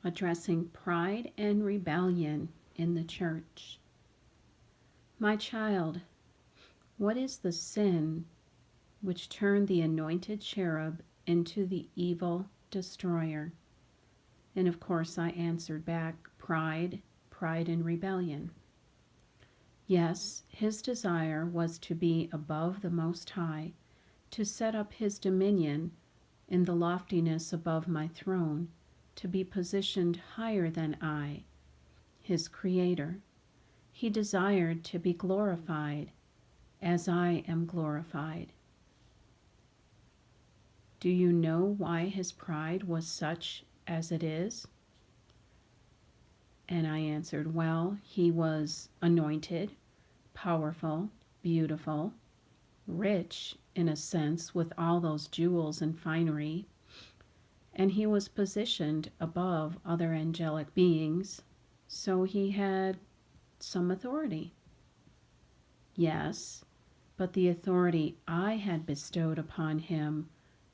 addressing pride and rebellion in the church. My child, what is the sin which turned the anointed cherub into the evil destroyer? And of course I answered back, pride and rebellion. Yes, his desire was to be above the Most High, to set up his dominion in the loftiness above my throne, to be positioned higher than I, his Creator. He desired to be glorified as I am glorified. Do you know why his pride was such as it is? And I answered, well, he was anointed, powerful, beautiful, rich in a sense with all those jewels and finery, and he was positioned above other angelic beings, so he had some authority. Yes, but the authority I had bestowed upon him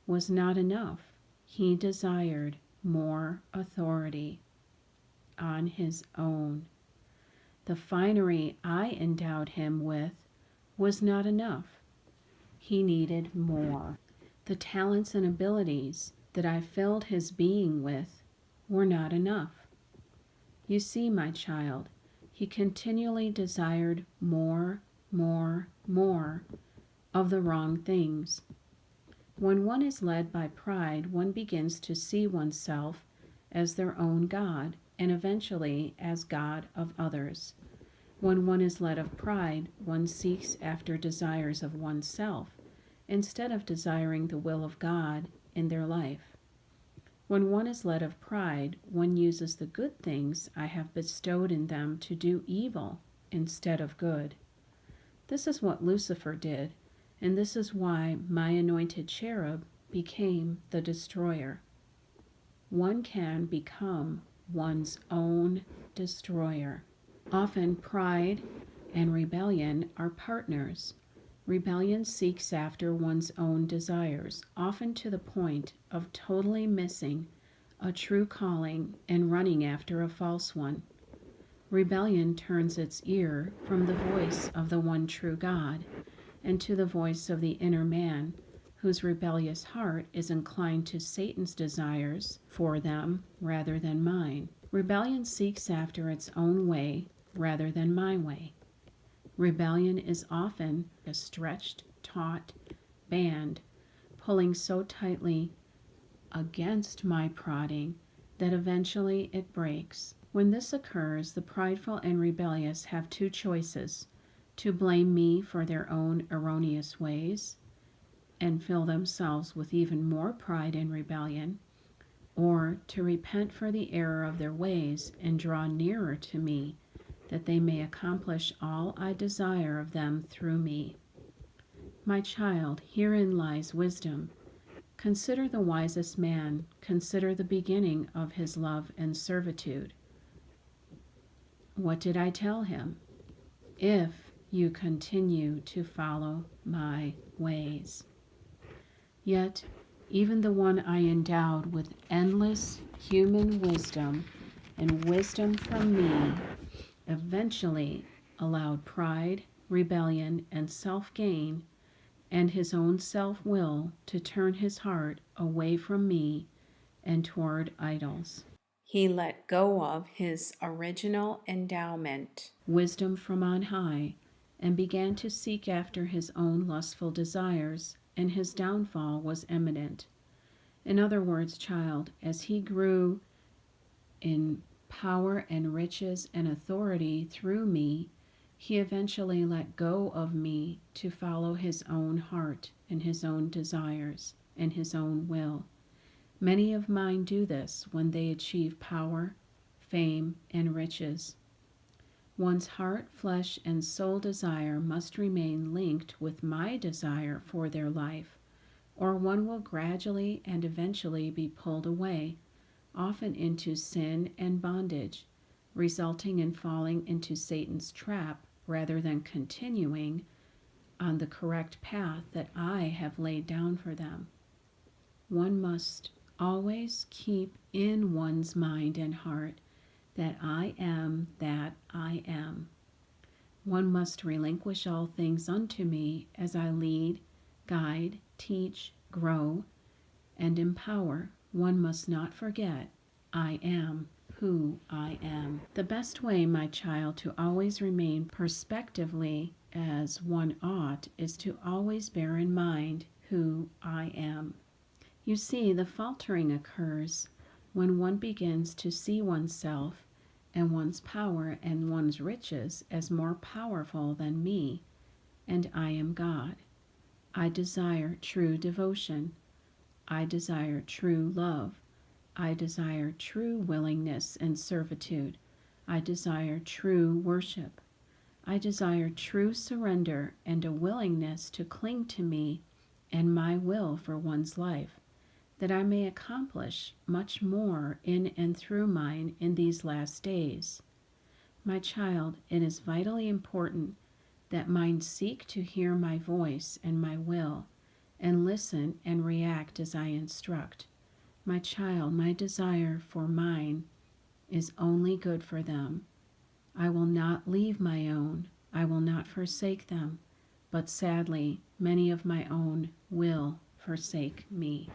was not enough. He desired more authority on his own. The finery I endowed him with was not enough. He needed more. The talents and abilities that I filled his being with were not enough. You see, my child, he continually desired more of the wrong things. When one is led by pride, one begins to see oneself as their own God, and eventually as God of others. When one is led of pride, one seeks after desires of oneself, instead of desiring the will of God in their life. When one is led of pride, one uses the good things I have bestowed in them to do evil instead of good. This is what Lucifer did, and this is why my anointed cherub became the destroyer. One can become one's own destroyer. Often pride and rebellion are partners. Rebellion seeks after one's own desires, often to the point of totally missing a true calling and running after a false one. Rebellion turns its ear from the voice of the one true God and to the voice of the inner man, whose rebellious heart is inclined to Satan's desires for them rather than mine. Rebellion seeks after its own way rather than my way. Rebellion is often a stretched, taut band pulling so tightly against my prodding that eventually it breaks. When this occurs, the prideful and rebellious have two choices: to blame me for their own erroneous ways and fill themselves with even more pride and rebellion, or to repent for the error of their ways and draw nearer to me, that they may accomplish all I desire of them through me. My child, herein lies wisdom. Consider the wisest man, consider the beginning of his love and servitude. What did I tell him? If you continue to follow my ways. Yet, even the one I endowed with endless human wisdom and wisdom from me eventually allowed pride, rebellion, and self-gain and his own self-will to turn his heart away from me and toward idols. He let go of his original endowment, wisdom from on high, and began to seek after his own lustful desires, and his downfall was imminent. In other words, child, as he grew in power and riches and authority through me, he eventually let go of me to follow his own heart and his own desires and his own will. Many of mine do this when they achieve power, fame, and riches. One's heart, flesh, and soul desire must remain linked with my desire for their life, or one will gradually and eventually be pulled away, often into sin and bondage, resulting in falling into Satan's trap rather than continuing on the correct path that I have laid down for them. One must Always keep in one's mind and heart that I am that I am. One must relinquish all things unto me as I lead, guide, teach, grow, and empower. One must not forget I am who I am. The best way, my child, to always remain prospectively as one ought is to always bear in mind who I am. You see, the faltering occurs when one begins to see oneself and one's power and one's riches as more powerful than me, and I am God. I desire true devotion. I desire true love. I desire true willingness and servitude. I desire true worship. I desire true surrender and a willingness to cling to me and my will for one's life, that I may accomplish much more in and through mine in these last days. My child, it is vitally important that mine seek to hear my voice and my will, and listen and react as I instruct. My child, my desire for mine is only good for them. I will not leave my own. I will not forsake them. But sadly, many of my own will forsake me.